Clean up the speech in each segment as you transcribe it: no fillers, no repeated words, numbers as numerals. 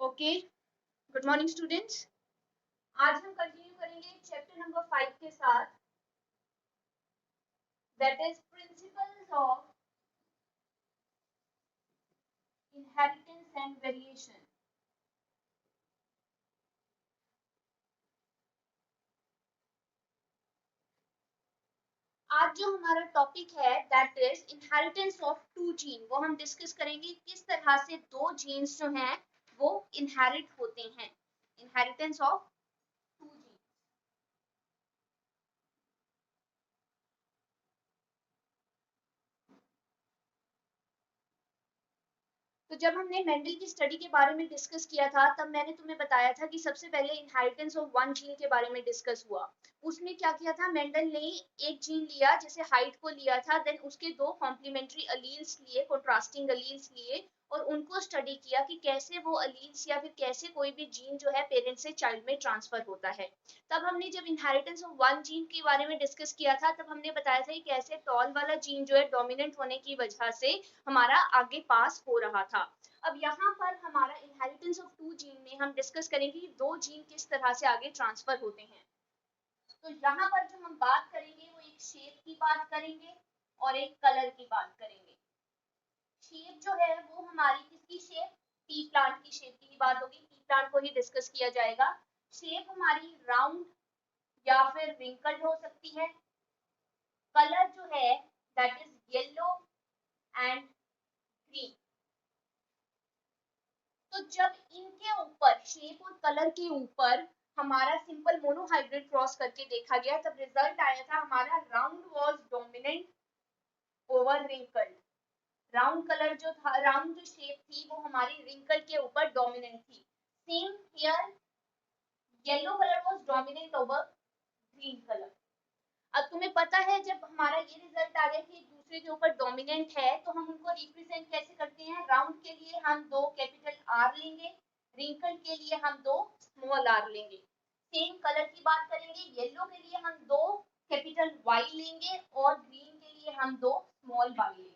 Okay, good morning students. आज हम continue करेंगे चैप्टर नंबर 5 के साथ, that is principles of inheritance and variation. आज जो हमारा टॉपिक है that is inheritance of two gene, वो हम डिस्कस करेंगे किस तरह से दो जीन्स जो हैं वो इनहेरिट होते हैं। Inheritance of two gene. तो जब हमने मेंडल की स्टडी के बारे में डिस्कस किया था तब मैंने तुम्हें बताया था कि सबसे पहले इनहेरिटेंस ऑफ वन जीन के बारे में डिस्कस हुआ। उसमें क्या किया था, मेंडल ने एक जीन लिया, जैसे हाइट को लिया था, देन उसके दो कॉम्प्लीमेंट्री अलील्स लिए, कंट्रास्टिंग अलील्स लिए, और उनको स्टडी किया कि कैसे वो अलील्स या फिर कैसे कोई भी जीन जो है पेरेंट से चाइल्ड में ट्रांसफर होता है। तब हमने जब इनहेरिटेंस ऑफ वन जीन के बारे में डिस्कस किया था तब हमने बताया था कि कैसे टॉल वाला जीन जो है डोमिनेंट होने की वजह से हमारा आगे पास हो रहा था। अब यहाँ पर हमारा इनहेरिटेंस ऑफ टू जीन में हम डिस्कस करेंगे कि दो जीन किस तरह से आगे ट्रांसफर होते हैं। तो यहाँ पर जो हम बात करेंगे वो एक शेप की बात करेंगे और एक कलर की बात करेंगे। शेप जो है वो हमारी किसकी शेप, पी प्लांट की शेप की ही बात होगी, पी प्लांट को ही डिस्कस किया जाएगा। शेप हमारी राउंड या फिर रिंकल्ड हो सकती है। कलर जो है that is yellow and green. तो जब इनके ऊपर शेप और कलर के ऊपर हमारा सिंपल मोनोहाइब्रिड क्रॉस करके देखा गया तब रिजल्ट आया था हमारा round was dominant over wrinkled. Round colour जो था, राउंड जो शेप थी वो हमारी रिंकल के ऊपर डोमिनेंट थी। Same here, yellow colour was dominant over green colour. अब तुम्हें पता है जब हमारा ये रिजल्ट आ गया कि एक दूसरे के ऊपर डोमिनेंट है तो हम उनको रिप्रेजेंट कैसे करते हैं। राउंड के लिए हम दो कैपिटल आर लेंगे, रिंकल के लिए हम दो स्मॉल आर लेंगे। सेम कलर की बात करेंगे, येलो के लिए हम दो कैपिटल वाई लेंगे और ग्रीन के लिए हम दो स्मॉल वाई लेंगे।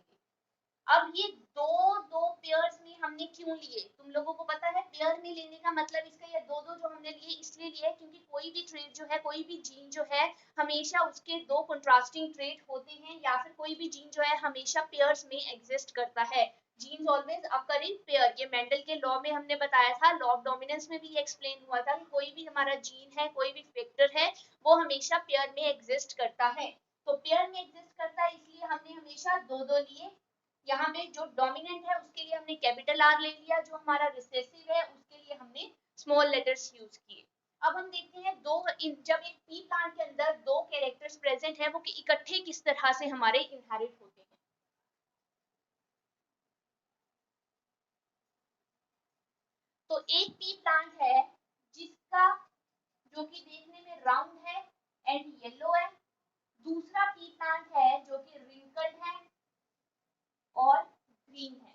अब ये दो दो पेयर्स में हमने क्यों लिए, तुम लोगों को पता है पेयर में लेने का मतलब इसका, ये दो दो जो हमने लिए इसलिए लिए क्योंकि कोई भी ट्रेट जो है, कोई भी जीन जो है हमेशा उसके दो कंट्रास्टिंग ट्रेट होते हैं, या फिर कोई भी जीन जो है हमेशा पेयर्स में एग्जिस्ट करता है। Genes always occur in pair, ये मेंडल के लॉ में हमने बताया था, लॉ ऑफ डोमिनेंस में भी एक्सप्लेन हुआ था कि कोई भी हमारा जीन है, कोई भी फैक्टर है, वो हमेशा पेयर में एग्जिस्ट करता है। तो पेयर में एग्जिस्ट करता है इसलिए हमने हमेशा दो दो लिए। यहाँ पे जो डोमिनेंट है उसके लिए हमने कैपिटल आर ले लिया, जो हमारा रिसेसिव है उसके लिए हमने स्मॉल लेटर्स यूज किए। अब हम देखते हैं जब एक पी प्लांट के अंदर दो कैरेक्टर्स प्रेजेंट है वो इकट्ठे किस तरह से हमारे इनहेरिट होते हैं। तो एक पी प्लांट है जिसका जो कि देखने में राउंड है एंड येलो है। दूसरा पी प्लांट है जो कि रिंकल्ड है और ग्रीन है।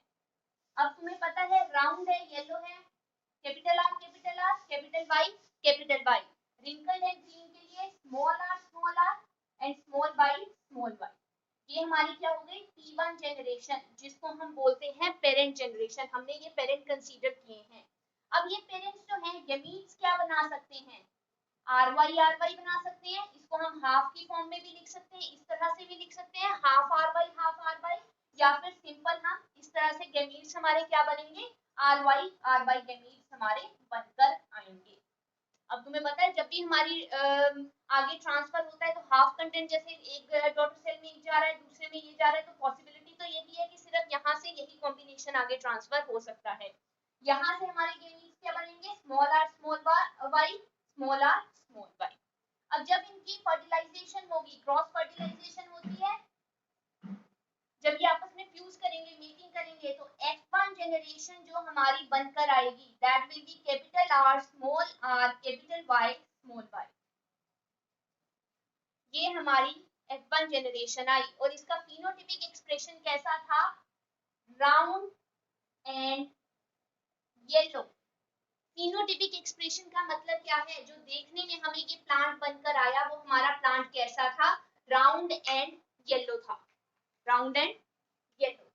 अब तुम्हें पता है राउंड है, येलो है, capital R capital R, capital Y capital Y. Wrinkled and green के लिए small R and small Y. ये हमारी क्या हो गई, P1 जनरेशन, जिसको हम बोलते हैं पेरेंट जनरेशन। हमने ये पेरेंट कंसीडर किए हैं। अब ये पेरेंट्स जो हैं गमीट्स क्या बना सकते हैं, आर वाई बना सकते हैं। इसको हम हाफ की फॉर्म में भी लिख सकते हैं, इस तरह से भी लिख सकते हैं, हाफ आर वाई, या फिर सिंपल हम इस तरह से गमीट्स हमारे क्या बनेंगे, आर वाई गमीट्स हमारे बनकर आएंगे। अब तुम्हें पता है जब भी हमारी आगे ट्रांसफर होता है तो हाफ कंटेंट, जैसे एक डॉटर सेल में जा रहा है दूसरे में ये जा रहा है, तो पॉसिबिलिटी तो यही है कि सिर्फ यहाँ से यही कॉम्बिनेशन आगे ट्रांसफर हो सकता है। यहाँ से हमारे गमीट्स क्या बनेंगे, स्मॉल वाई, स्मॉल वाई। अब जब इनकी फर्टिलाइजेशन होगी, क्रॉस फर्टिलाइजेशन होती है, जब ये आपस में फ्यूज करेंगे, मीटिंग करेंगे, तो F1 जनरेशन जो हमारी बनकर आएगी that will be capital R capital Y small Y. ये हमारी F1 जनरेशन आई और इसका फिनोटाइपिक एक्सप्रेशन कैसा था, round and yellow. Phenotypic expression का मतलब क्या है, जो देखने में हमें ये प्लांट बनकर आया वो हमारा प्लांट कैसा था, राउंड एंड येलो था, राउंड एंड येलो।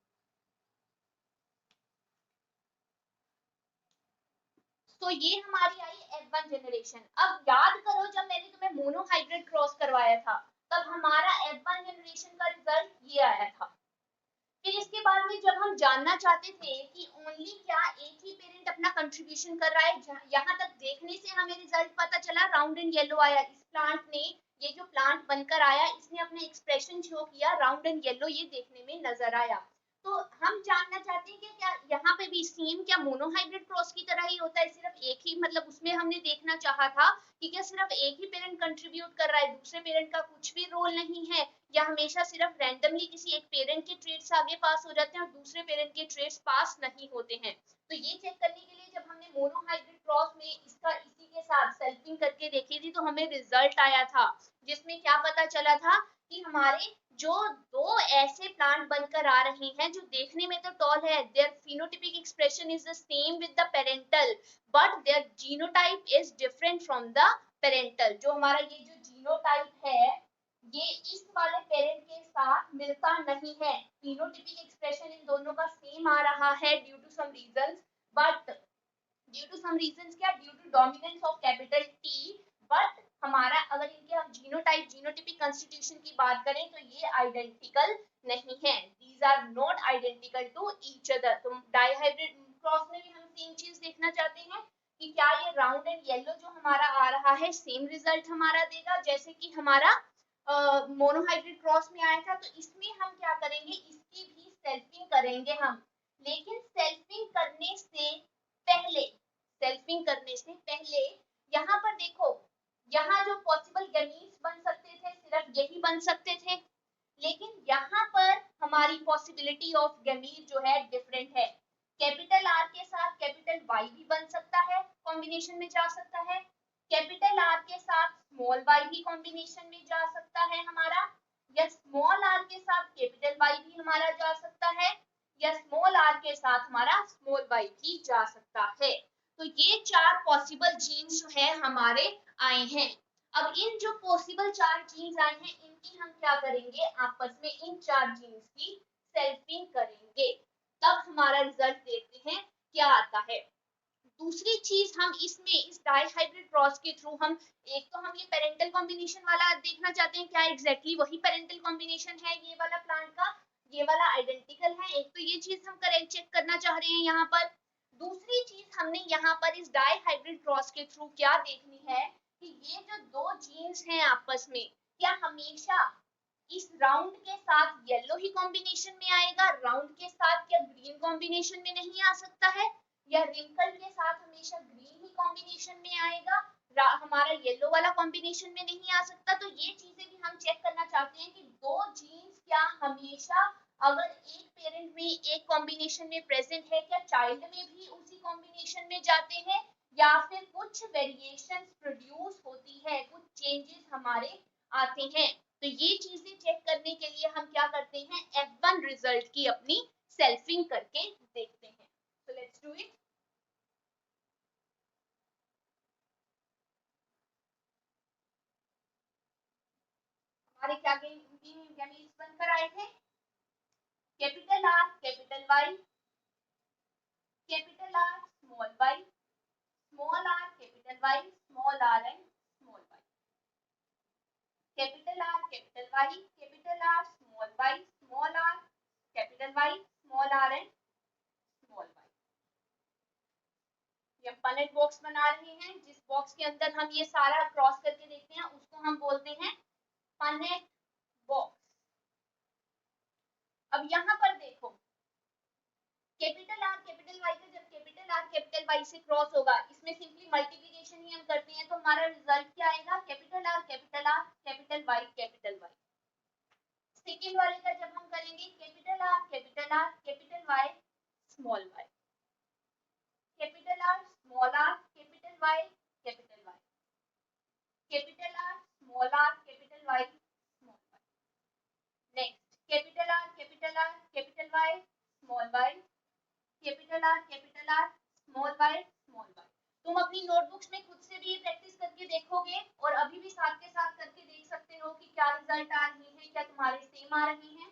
तो ये हमारी आई F1 जनरेशन। अब याद करो जब मैंने तुम्हें मोनोहाइब्रिड क्रॉस करवाया था तब हमारा F1 जनरेशन का रिजल्ट ये आया था। फिर इसके बाद में जब हम जानना चाहते थे कि ओनली क्या एक ही पेरेंट अपना कंट्रीब्यूशन कर रहा है, यहाँ तक देखने से हमें रिजल्ट पता चला राउंड एंड येलो आया। इस प्लांट ने, ये जो प्लांट बनकर आया इसने अपने एक्सप्रेशन शो किया, राउंड एंड येलो ये देखने में नजर आया। तो हम जानना चाहते हैं कि क्या यहाँ पे भी सेम क्या मोनोहाइब्रिड क्रॉस की तरह ही होता है, सिर्फ एक ही, मतलब उसमें हमने देखना चाहा था कि क्या सिर्फ एक ही पेरेंट कंट्रीब्यूट कर रहा है, दूसरे पेरेंट का कुछ भी रोल नहीं है, या हमेशा सिर्फ रैंडमली किसी एक पेरेंट के ट्रेड्स आगे पास हो जाते हैं और दूसरे पेरेंट के ट्रेड्स पास नहीं होते हैं। तो ये चेक करने के लिए जब हमने मोनोहाइब्रिड क्रॉस में इसका इसी के साथ सेल्फिंग करके देखी थी तो हमें रिजल्ट आया था, जिसमें क्या पता चला था कि हमारे जो दो ऐसे प्लांट बनकर आ रहे हैं जो देखने में तो टॉल है, there phenotypic expression is the same with the parental but their genotype is different from the parental। जो हमारा ये जो जीनोटाइप है ये इस वाले पेरेंट के साथ मिलता नहीं है, phenotypic expression इन दोनों का सेम आ रहा है due to some reasons, but due to some reasons क्या, due to dominance of capital T, but हमारा अगर इनके हम जीनोटाइप जीनोटिपिक कंस्टिट्यूशन की बात करें तो ये आइडेंटिकल नहीं है, these are not identical to each other. तो डाइहाइब्रिड क्रॉस में भी हम सेम चीज देखना चाहते हैं कि क्या ये राउंड एंड येलो जो हमारा आ रहा है सेम रिजल्ट हमारा देगा जैसे कि हमारा मोनोहाइब्रिड क्रॉस में आया था। तो इसमें हम क्या करेंगे, इसकी भी सेल्फिंग करेंगे हम, लेकिन सेल्फिंग करने से पहले, सेल्फिंग करने से पहले यहाँ पर देखो, यहाँ जो पॉसिबल गमीट्स बन सकते थे सिर्फ यही बन सकते थे, लेकिन यहाँ पर हमारी पॉसिबिलिटी ऑफ गमीट जो है डिफरेंट है। कैपिटल आर के साथ कैपिटल वाई भी बन सकता है, कॉम्बिनेशन में जा सकता है, कैपिटल आर के साथ स्मॉल वाई भी कॉम्बिनेशन में जा सकता है हमारा, या स्मॉल आर के साथ कैपिटल वाई भी हमारा जा सकता है, या स्मॉल आर के साथ हमारा स्मॉल वाई भी जा सकता है। तो ये चार पॉसिबल जीन्स जो है हमारे आए हैं। अब इन जो पॉसिबल चार जीन्स आए हैं इनकी हम क्या करेंगे, आपस में इन चार जीन्स की सेल्फिंग करेंगे, तब हमारा रिजल्ट देखते हैं क्या आता है। दूसरी चीज हम इसमें इस डाइहाइब्रिड क्रॉस के थ्रू हम, एक तो हम ये पेरेंटल कॉम्बिनेशन वाला देखना चाहते हैं क्या एग्जैक्टली वही पेरेंटल कॉम्बिनेशन है ये वाला प्लांट का, ये वाला आइडेंटिकल है, एक तो ये चीज हम करेक्ट चेक करना चाह रहे हैं यहाँ पर। दूसरी चीज हमने यहाँ पर इस डाइहाइब्रिड क्रॉस के थ्रू क्या देखनी है कि ये जो दो जीन्स हैं आपस में क्या हमेशा इस राउंड के साथ येलो ही कॉम्बिनेशन में आएगा, राउंड के साथ क्या ग्रीन कॉम्बिनेशन में नहीं आ सकता है, या रिंकल के साथ हमेशा ग्रीन ही कॉम्बिनेशन में आएगा, हमारा येलो वाला कॉम्बिनेशन में नहीं आ सकता। तो ये चीजें भी हम चेक करना चाहते हैं कि दो जीन्स क्या हमेशा अगर एक पेरेंट में एक कॉम्बिनेशन में प्रेजेंट है क्या चाइल्ड में भी उसी कॉम्बिनेशन में जाते हैं, या फिर कुछ वेरिएशन प्रोड्यूस होती है, कुछ चेंजेस हमारे आते हैं। तो ये चीजें चेक करने के लिए हम क्या करते हैं, F1 रिजल्ट की अपनी सेल्फिंग करके देखते हैं। So let's do it. हमारे क्या गैमीट्स बनकर आए थे, capital R capital Y, capital R small Y, small R capital Y, small R and small Y, capital R capital Y, capital R small Y, small R capital Y, small R and small Y. ये Punnett box बना रहे हैं, जिस box के अंदर हम ये सारा क्रॉस करके देखते हैं उसको हम बोलते हैं पनेट बॉक्स। अब यहाँ पर देखो कैपिटल आर कैपिटल वाई का जब कैपिटल आर कैपिटल वाई से क्रॉस होगा, इसमें सिंपली मल्टीप्लिकेशन ही हम करते हैं, तो हमारा रिजल्ट क्या आएगा, capital R capital Y capital Y. Second वाले का जब हम करेंगे capital R capital Y small Y, capital R capital Y capital Y, capital R capital Y small Y. Next capital R capital Y small Y, capital R small Y small Y. तुम अपनी notebooks में खुद से भी practice करके देखोगे और अभी भी साथ के साथ करके देख सकते हो कि क्या रिजल्ट आ रहे हैं, क्या तुम्हारे सेम आ रहे हैं।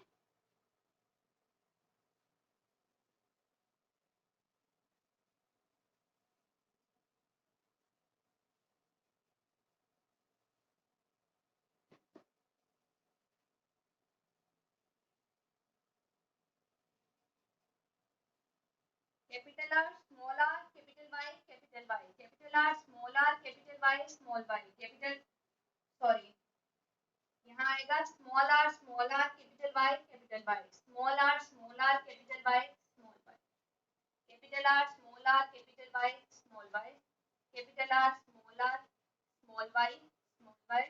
Capital R small R capital Y capital R small R capital Y small Y capital sorry यहाँ आएगा small R capital Y small R capital Y small Y capital R capital Y small Y capital R small Y small Y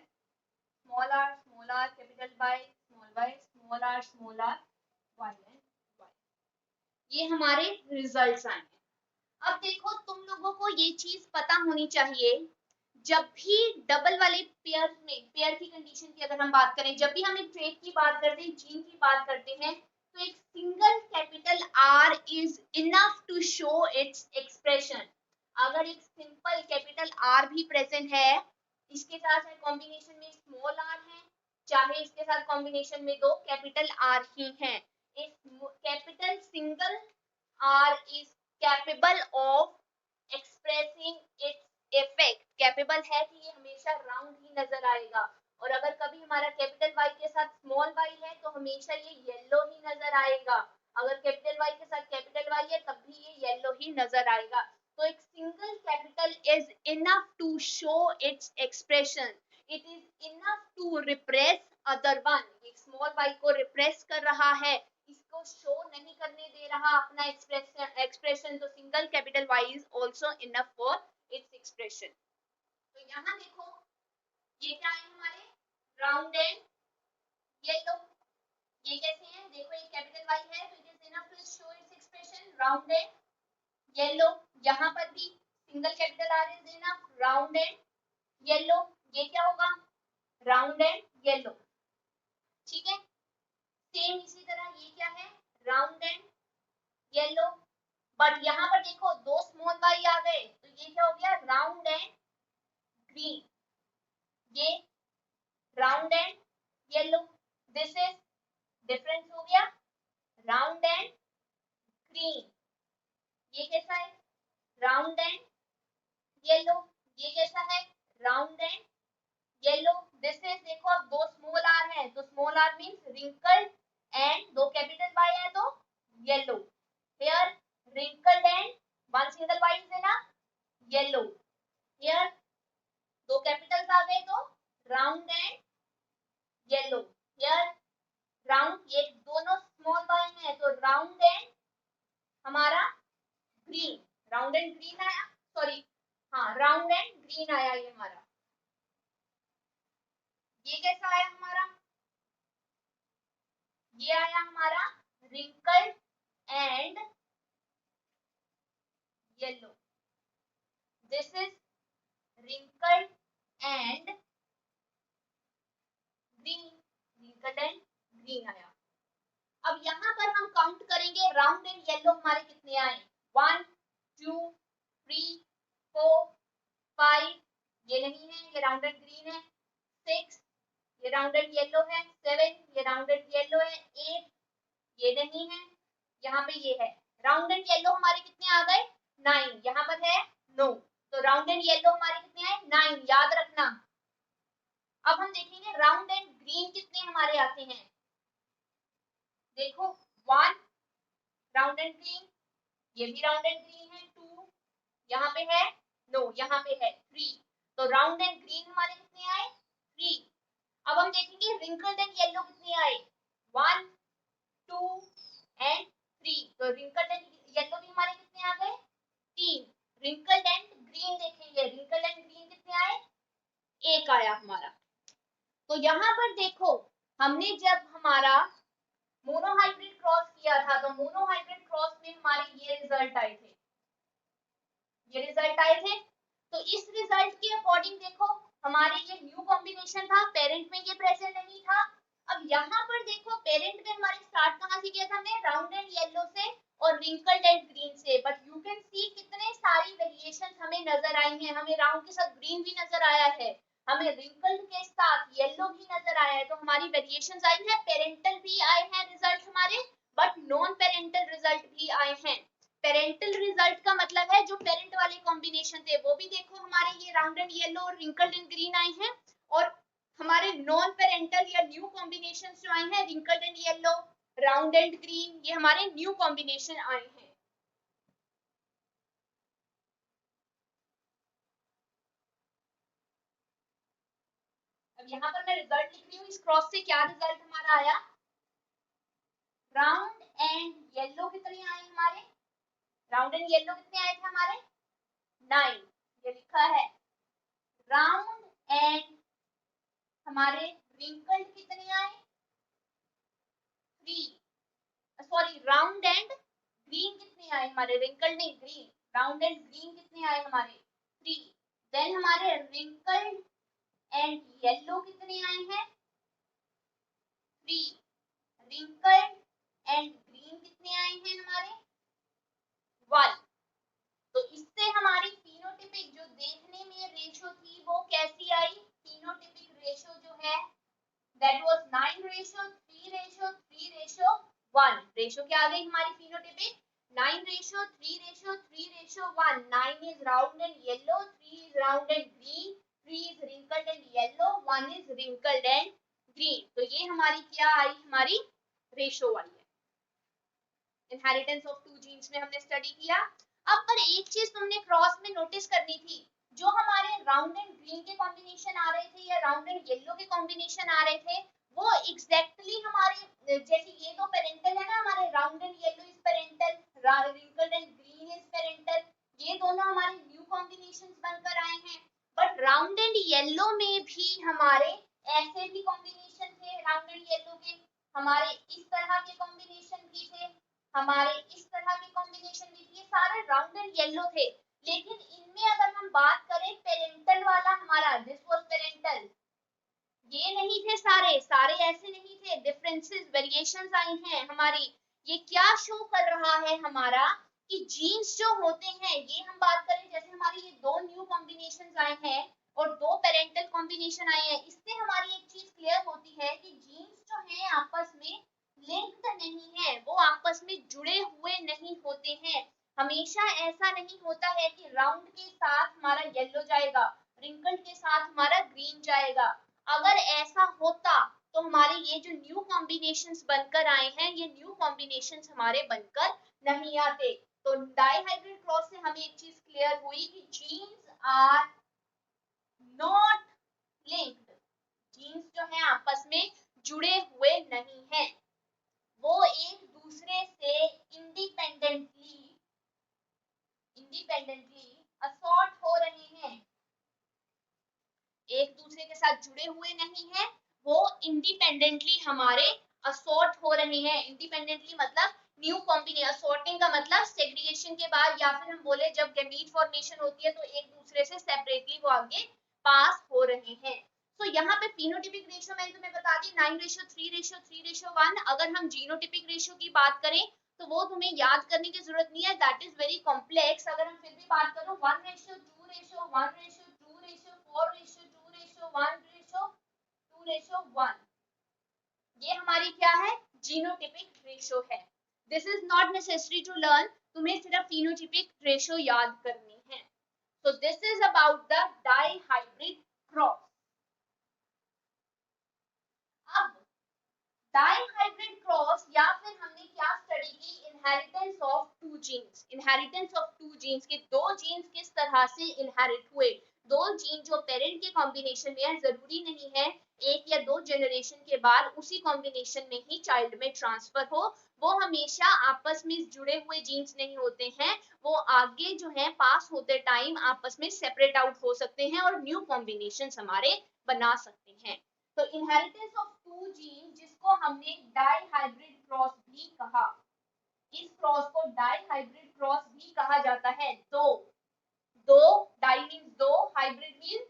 small R capital Y small R Y and Y. ये हमारे results आए हैं। अब देखो तुम लोगों को ये चीज पता होनी चाहिए, जब भी डबल वाले पेयर में, पेयर की कंडीशन की अगर हम बात करें, जब भी हम एक ट्रेट की बात करते हैं, जीन की बात करते हैं, तो एक single capital R is enough to show its expression. अगर एक सिंपल कैपिटल आर भी प्रेजेंट है, इसके साथ कॉम्बिनेशन में स्मॉल आर है, चाहे इसके साथ कॉम्बिनेशन में दो कैपिटल आर ही हैं, एक capital single R is capable of expressing its effect. Capable है कि ये हमेशा राउंड ही नजर आएगा, और अगर कभी हमारा कैपिटल वाई के साथ स्मॉल वाई है तो हमेशा ये येलो ही नजर आएगा। अगर कैपिटल वाई के साथ कैपिटल वाई है तब भी ये येलो ही नजर आएगा। तो एक single capital is enough to show its expression, it is enough to repress other one. एक स्मॉल वाई को रिप्रेस कर रहा है, इसको शो नहीं करने दे रहा अपना एक्सप्रेशन, तो single capital Y is also enough for its expression. तो यहाँ देखो ये क्या है हमारे राउंड एंड येलो, ये कैसे हैं, देखो ये कैपिटल वाई है तो it is enough to show its expression round and yellow. यहाँ पर भी single capital R is enough round and yellow, ये क्या होगा राउंड एंड येलो, ठीक है। सेम इसी तरह ये क्या है राउंड एंड येलो, बट यहाँ पर देखो दो स्मॉल वाई आ गए तो ये क्या हो गया राउंड एंड ग्रीन, ये round and yellow, this is difference हो गया राउंड एंड ग्रीन। ये कैसा है राउंड एंड येलो, ये कैसा है round and yellow, this is देखो अब दो स्मॉल आर है तो small R means wrinkled and दो कैपिटल वाई है तो yellow, here wrinkled and one single Y is ना येलो, हियर दो कैपिटल्स आ गए तो round and yellow, here round, ये दोनों स्मॉल वाई है तो राउंड एंड हमारा ग्रीन, राउंड एंड ग्रीन आया, सॉरी हाँ राउंड एंड ग्रीन आया ये हमारा। ये कैसा आया हमारा, ये आया हमारा wrinkled and yellow, this is wrinkled and green, wrinkled and green आया। अब यहाँ पर हम काउंट करेंगे राउंड एंड येलो हमारे कितने आए, 1 2 3 4 5, ये नहीं है, ये राउंड एंड ग्रीन है, 6 ये राउंड एंड येलो है, 7 ये राउंड एंड येलो है, 8 ये नहीं है, यहाँ पे ये है राउंड एंड येलो हमारे कितने आ गए 9, यहाँ पर है 9, तो राउंड एंड येलो हमारे कितने आए 9, याद रखना। अब हम देखेंगे राउंड एंड ग्रीन कितने हमारे आते हैं, देखो 1 राउंड एंड ग्रीन, ये भी राउंड एंड ग्रीन है, 2 यहाँ पे है, नो यहाँ पे है 3, तो राउंड एंड ग्रीन हमारे कितने आए 3। अब हम देखेंगे रिंकल्ड एंड येलो कितने आए 1 2 एंड 3, तो रिंकल्ड एंड येलो भी हमारे कितने आ गए 3। रिंकल्ड एंड ग्रीन देखेंगे, रिंकल्ड एंड ग्रीन कितने आए 1 आया हमारा। तो यहाँ पर देखो हमने जब हमारा मोनोहाइब्रिड क्रॉस किया था तो मोनोहाइब्रिड क्रॉस में हमारे ये रिजल्ट आए थे, ये रिजल्ट आए थे। तो इस रिजल्ट के अकॉर्डिंग देखो हमारे ये न्यू कॉम्बिनेशन था, पेरेंट में ये प्रेजेंट नहीं था। अब यहाँ पर देखो पेरेंट में हमारे स्टार्ट कहाँ से किया था हमने राउंड एंड येलो से और रिंकल्ड एंड ग्रीन से, बट यू कैन सी कितने सारी वेरिएशन हमें नजर आई हैं। हमें राउंड के साथ ग्रीन भी नजर आया है, हमें रिंकल्ड के साथ येलो भी नजर आया है, तो हमारी वेरिएशंस आई हैं, पेरेंटल भी आए हैं रिजल्ट हमारे, बट नॉन पेरेंटल रिजल्ट भी आए हैं। पेरेंटल रिजल्ट का मतलब है जो पेरेंट वाले कॉम्बिनेशन थे वो भी देखो हमारे ये राउंड एंड येलो और रिंकल्ड एंड ग्रीन आए हैं, और हमारे नॉन पेरेंटल या न्यू कॉम्बिनेशन जो आए हैं wrinkled and yellow round and green, ये हमारे न्यू कॉम्बिनेशन आए हैं। अब यहाँ पर मैं रिजल्ट लिख रही हूँ, इस क्रॉस से क्या रिजल्ट हमारा आया, राउंड एंड येलो कितने आए हमारे, राउंड एंड येलो कितने आए थे हमारे 9, ये लिखा है। राउंड एंड हमारे रिंकल्ड कितने आए 3, सॉरी राउंड एंड ग्रीन कितने आए हमारे, रिंकल्ड नहीं ग्रीन, राउंड एंड ग्रीन कितने आए हमारे 3। देन हमारे रिंकल्ड एंड येलो कितने आए हैं 3, रिंकल्ड एंड ग्रीन कितने आए हैं हमारे 1। तो इससे हमारी फिनोटिपिक जो देखने में रेशो थी वो कैसी आई, फिनोटिपिक रेशो जो है दैट वाज 9:3:3:1 रेशो क्या आ गई हमारी phenotypic 9:3:3:1। 9 is round and yellow, 3 is round and green, 3 is wrinkled and yellow, 1 is wrinkled and green। तो ये हमारी क्या आई, हमारी रेशो आई है। इनहेरिटेंस ऑफ टू जीन्स में हमने स्टडी किया। अब पर एक चीज तुमने क्रॉस में नोटिस करनी थी, जो हमारे राउंड एंड ग्रीन के कॉम्बिनेशन आ रहे थे या राउंड एंड येलो के कॉम्बिनेशन आ रहे थे, वो एग्जैक्टली हमारे जैसे ये तो पेरेंटल है ना, हमारे round and yellow is parental, wrinkled and green is parental, ये दोनों हमारे न्यू कॉम्बिनेशंस बनकर आए हैं। बट राउंड एंड येलो में भी हमारे ऐसे भी कॉम्बिनेशन थे, राउंड एंड येलो के हमारे इस तरह के कॉम्बिनेशन भी थे, हमारे इस तरह के कॉम्बिनेशन भी थे, सारे राउंड एंड येलो थे। लेकिन इनमें अगर हम बात करें पेरेंटल वाला हमारा, दिस वाज पेरेंटल, ये नहीं थे सारे, सारे ऐसे नहीं थे, डिफरेंसेस वेरिएशंस आई हैं हमारी। ये क्या शो कर रहा है हमारा कि जीन्स जो होते हैं, ये हम बात करें जैसे हमारी ये दो न्यू कॉम्बिनेशंस आए हैं और दो पेरेंटल कॉम्बिनेशन आए हैं, इससे हमारी एक चीज क्लियर होती है कि जीन्स जो है आपस में लिंक्ड नहीं है, वो आपस में जुड़े हुए नहीं होते हैं। हमेशा ऐसा नहीं होता है कि राउंड के साथ हमारा येलो जाएगा, रिंकल्ड के साथ हमारा ग्रीन जाएगा। अगर ऐसा होता तो हमारे ये जो न्यू कॉम्बिनेशंस बनकर आए हैं, ये न्यू कॉम्बिनेशंस हमारे बनकर नहीं आते। तो डाइहाइब्रिड क्रॉस से हमें एक चीज क्लियर हुई कि genes are not linked, genes जो है आपस में जुड़े हुए नहीं हैं, वो एक दूसरे से इंडिपेंडेंटली असॉर्ट हो रहे हैं, एक दूसरे के साथ जुड़े हुए नहीं है, वो इंडिपेंडेंटली हमारे असॉर्ट हो रहे हैं। इंडिपेंडेंटली मतलब न्यू कॉम्बिनेशन, असॉर्टिंग का मतलब सेग्रीगेशन के बाद या फिर हम बोले जब गैमीट फॉर्मेशन होती है तो एक दूसरे से सेपरेटली वो आगे पास हो रहे हैं। तो यहाँ पे फिनोटिपिक रेशियो मैंने तुम्हें बता दी 9:3:3:1। अगर हम जीनोटिपिक रेशियो की बात करें तो वो तुम्हें याद करने की जरूरत नहीं है, दैट इज वेरी कॉम्प्लेक्स। अगर हम फिर भी बात करो 1:2:1:2:4:2:1:1, ये हमारी क्या है, जीनोटिपिक रेशियो है। This is not necessary to learn, तुम्हें सिर्फ फिनोटिपिक रेशियो याद करनी है। So this is about the dihybrid cross. अब डाइहाइब्रिड क्रॉस या फिर हमने क्या स्टडी की, inheritance of two genes. Inheritance of two genes के दो जीन्स किस तरह से इनहेरिट हुए, दो जीन जो पेरेंट के कॉम्बिनेशन में है, जरूरी नहीं है एक या दो जनरेशन के बाद उसी कॉम्बिनेशन में ही चाइल्ड में ट्रांसफर हो, वो हमेशा आपस में जुड़े हुए जीन्स नहीं होते हैं, वो आगे जो है पास होते टाइम आपस में सेपरेट आउट हो सकते हैं और न्यू कॉम्बिनेशंस हमारे बना सकते हैं। तो इनहेरिटेंस ऑफ टू जीन जिसको हमने डाइहाइब्रिड क्रॉस भी कहा, इस क्रॉस को डाइहाइब्रिड क्रॉस भी कहा जाता है। दो डाई मींस दो, हाइब्रिड मींस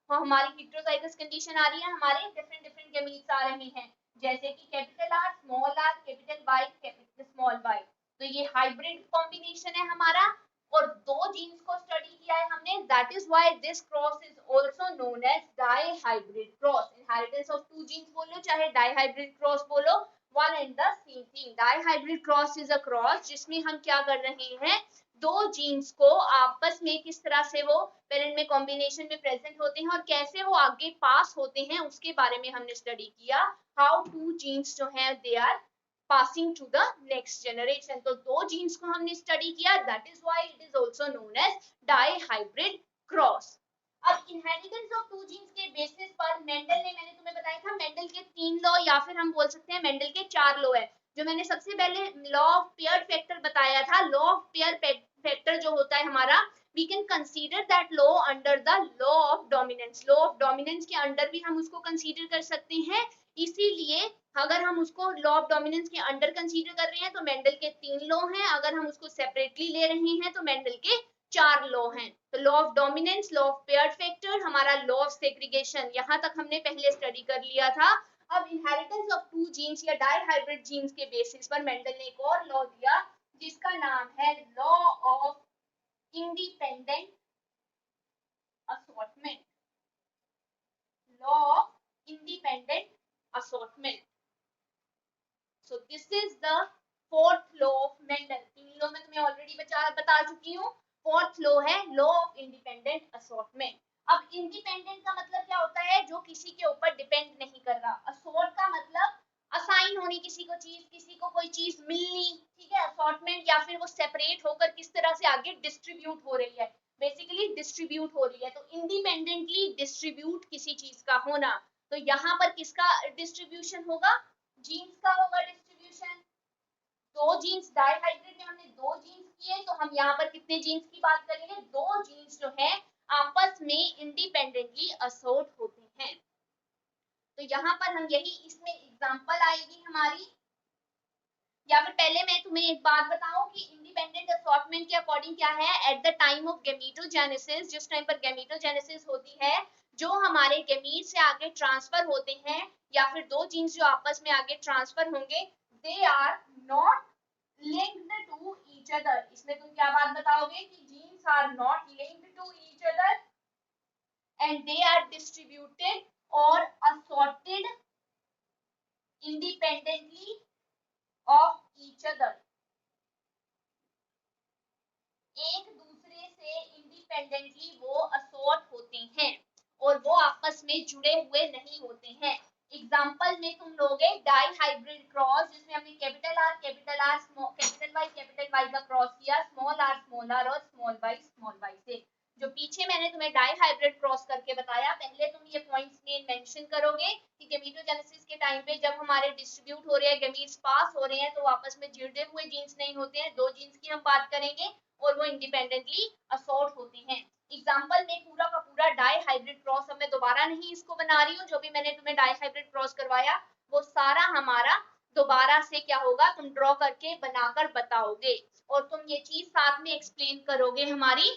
हमारी हेटेरोजाइगस कंडीशन आ रही है, हमारे डिफरेंट गैमीट्स आ रहे हैं, जैसे कि capital R, small R, capital Y, capital small Y. तो ये हाइब्रिड कॉम्बिनेशन है हमारा और दो जीन्स को स्टडी किया है हमने, that is why this cross is also known as dihybrid cross. Inheritance of two genes बोलो चाहे डाइहाइब्रिड क्रॉस बोलो, one and the same thing. Dihybrid cross is a cross जिसमें हम क्या कर रहे हैं, दो जीन्स को आपस में किस तरह से वो पेरेंट में कॉम्बिनेशन में प्रेजेंट होते हैं और कैसे वो आगे पास होते हैं उसके बारे में हमने स्टडी किया, हाउ टू जीन्स जो है they are passing to the next generation. तो दो जीन्स को हमने स्टडी किया, that is why it is also known as dihybrid cross. अब इनहेरिटेंस ऑफ टू जीन्स के बेसिस पर मेंडल ने, मैंने तुम्हें बताया था मेंडल के 3 लॉ या फिर हम बोल सकते हैं मेंडल के 4 लॉ है। जो मैंने सबसे पहले लॉ ऑफ पेयर फैक्टर बताया था, लॉ ऑफ पेयर फैक्टर जो होता है हमारा, we can consider that law under the law of dominance. Law of dominance के अंडर भी हम उसको कंसीडर कर सकते हैं। इसीलिए अगर हम उसको लॉ ऑफ डोमिनेंस के अंडर कंसीडर कर रहे हैं तो मेंडल के 3 लॉ हैं, अगर हम उसको सेपरेटली ले रहे हैं तो मेंडल के 4 लॉ हैं। तो law of dominance, law of paired factor, हमारा लॉ ऑफ सेग्रीगेशन, यहां तक हमने पहले स्टडी कर लिया था। अब इनहेरिटेंस ऑफ टू जीन्स या डाइहाइब्रिड जीन्स के बेसिस पर मेंडल ने एक और लॉ दिया जिसका नाम है law of independent assortment. Law of independent assortment. So this is the fourth law of Mendel. 3 law मैं तुम्हें ऑलरेडी बता चुकी हूँ। फोर्थ लॉ है लॉ ऑफ इंडिपेंडेंट असॉर्टमेंट। अब इंडिपेंडेंट का मतलब क्या होता है? जो किसी के ऊपर डिपेंड नहीं कर रहा। असॉर्ट का मतलब असाइन होनी किसी को चीज, किसी को कोई चीज मिलनी, ठीक है। असॉर्टमेंट या फिर वो सेपरेट होकर किस तरह से आगे डिस्ट्रीब्यूट हो रही है, बेसिकली डिस्ट्रीब्यूट हो रही है। तो इंडिपेंडेंटली डिस्ट्रीब्यूट किसी चीज का होना। तो यहाँ पर किसका डिस्ट्रीब्यूशन होगा? जीन्स का होगा डिस्ट्रीब्यूशन। दो जीन्स, डाइहाइब्रिड में हमने 2 जीन्स किए, तो हम यहाँ पर कितने जीन्स की बात करेंगे? 2 जीन्स जो है आपस में इंडिपेंडेंटली असोर्ट होते हैं। तो यहाँ पर हम यही इसमें एग्जांपल आएगी हमारी। या फिर पहले मैं तुम्हें एक बात बताऊं कि इंडिपेंडेंट असॉर्टमेंट के अकॉर्डिंग क्या है, एट द टाइम ऑफ गैमीटोजेनेसिस, जिस टाइम पर गैमीटोजेनेसिस होती है, जो हमारे गैमीट से आगे ट्रांसफर होते हैं या फिर 2 जीन्स जो आपस में आगे ट्रांसफर होंगे, they are not linked to each other. इसमें तुम क्या बात बताओगे कि genes are not linked to each other and they are distributed और assorted independently of each other. एक दूसरे से इंडिपेंडेंटली वो असॉर्ट होते हैं और वो आपस में जुड़े हुए नहीं होते हैं। एग्जांपल में तुम लोगे डाई हाइब्रिड क्रॉस, जिसमें हमने कैपिटल आर कैपिटल वाई का क्रॉस किया स्मॉल आर और स्मॉल वाई से। जो पीछे मैंने तुम्हें डाई हाइब्रिड क्रॉस करके बताया, पहले तुम ये पॉइंट्स मेंशन करोगे कि गैमीटोजेनेसिस के टाइम पे जब हमारे डिस्ट्रीब्यूट हो रहे हैं, गैमीट्स पास हो रहे हैं, तो आपस में जुड़े हुए जीन्स नहीं होते हैं। 2 जीन्स की हम बात करेंगे और वो इंडिपेंडेंटली असॉर्ट होते हैं। एग्जांपल में पूरा का पूरा डाई हाइब्रिड क्रॉस, अब मैं दोबारा नहीं इसको बना रही हूँ, जो भी मैंने तुम्हें डाई हाइब्रिड क्रॉस करवाया वो सारा हमारा दोबारा से क्या होगा, तुम ड्रॉ करके बनाकर बताओगे और तुम ये चीज साथ में एक्सप्लेन करोगे हमारी।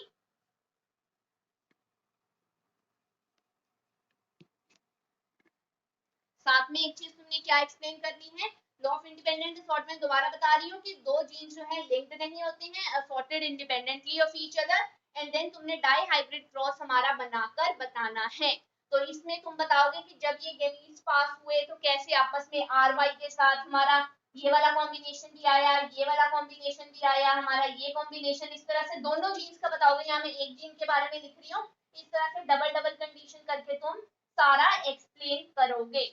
साथ में एक चीज तुमने क्या एक्सप्लेन करनी है, लॉ ऑफ इंडिपेंडेंट असॉर्टमेंट दोबारा बता रही हूँ कि 2 जीन्स जो है लिंक्ड नहीं होते हैं, assorted independently of each other, and then तुमने डाई हाइब्रिड क्रॉस हमारा बनाकर बताना है। तो इसमें तुम बताओगे कि जब ये गैमीट्स पास हुए तो कैसे आपस में आर वाई के साथ हमारा ये वाला कॉम्बिनेशन भी आया, ये वाला कॉम्बिनेशन भी आया, हमारा ये कॉम्बिनेशन, इस तरह से दोनों जीन्स का बताओगे। यहाँ मैं एक जीन के बारे में लिख रही हूँ, इस तरह से डबल डबल कंडीशन करके तुम सारा एक्सप्लेन करोगे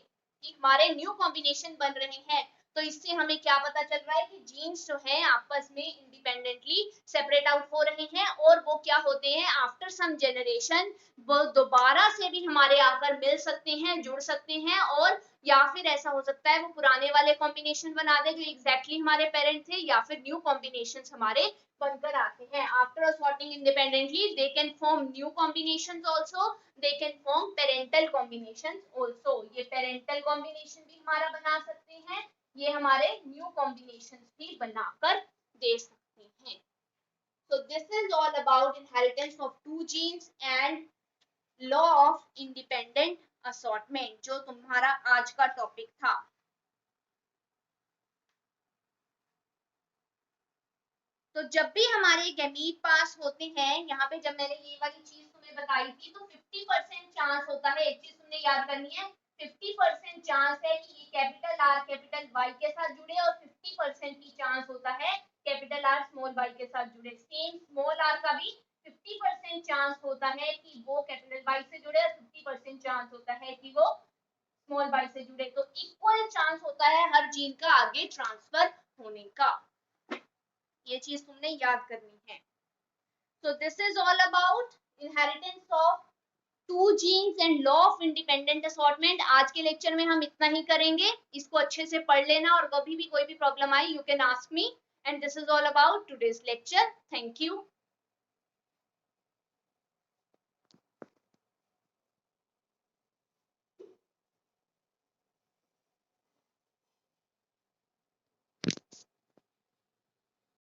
कि हमारे न्यू कॉम्बिनेशन बन रहे हैं। तो इससे हमें क्या पता चल रहा है कि जीन्स जो है आपस में इंडिपेंडेंटली सेपरेट आउट हो रहे हैं और वो क्या होते हैं, आफ्टर सम जनरेशन वो दोबारा से भी हमारे आकर मिल सकते हैं, जुड़ सकते हैं, और या फिर ऐसा हो सकता है वो पुराने वाले कॉम्बिनेशन बना दे जो एग्जैक्टली हमारे पेरेंट थे, या फिर न्यू कॉम्बिनेशंस हमारे बनकर आते हैं। After assorting independently they can form new combinations also, they can form parental combinations also। ये parental combination भी हमारा बना सकते हैं, ये हमारे new combinations भी बनाकर दे सकते हैं। So this is all about inheritance of 2 genes and law of independent assortment, जो तुम्हारा आज का टॉपिक था। तो जब भी हमारे गैमीट पास होते हैं, यहाँ पे जब मैंने ये वाली चीज तुम्हें बताई थी, तो 50% चांस होता है, एक चीज तुमने याद करनी है, 50% चांस है कि ये कैपिटल आर कैपिटल वाई के साथ जुड़े और 50% की चांस होता है कैपिटल आर स्मॉल वाई के साथ जुड़े। सेम स्मॉल आर का भी 50% चांस होता है कि वो कैपिटल वाई से जुड़े और 50% चांस होता है कि वो स्मॉल वाई से जुड़े। तो इक्वल चांस होता है हर जीन का आगे ट्रांसफर होने का, ये चीज तुमने याद करनी है। So this is all about inheritance of two genes and law of independent assortment. आज के लेक्चर में हम इतना ही करेंगे, इसको अच्छे से पढ़ लेना और कभी भी कोई भी problem I you can ask me, and this is all about today's lecture. Thank you.